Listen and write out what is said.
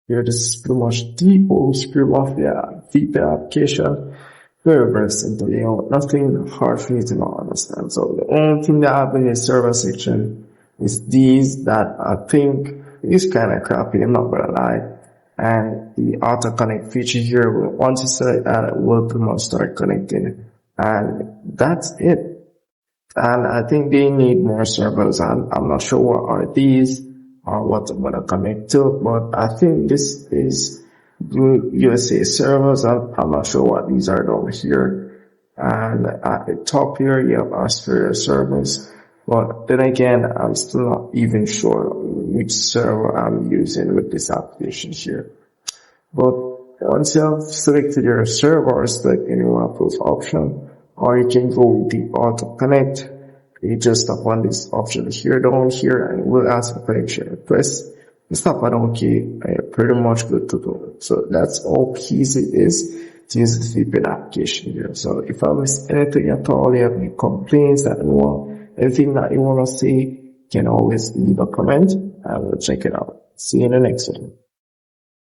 Here, this is pretty much the whole script of the VPN application. Very, very simple, nothing hard for you to not understand. So the only thing that happened in the server section is these that I think is kind of crappy, I'm not gonna lie. And the auto connect feature here, once you select that, it will pretty much start connecting. And that's it. And I think they need more servers, and I'm not sure what are these or what I'm gonna connect to, but I think this is USA servers. I'm not sure what these are down here. And at the top here, you have Australia servers. But then again, I'm still not even sure which server I'm using with this application here. But once you have selected your server, select any one of those options, or you can go with the auto connect. You just tap on this option here, down here, and it will ask for connection request. Just tap on OK, and you're pretty much good to go. So that's all easy it is to use the VPN application here. So if I missed anything at all, you have any complaints that you want, anything that you want to see, you can always leave a comment and we'll check it out. See you in the next one.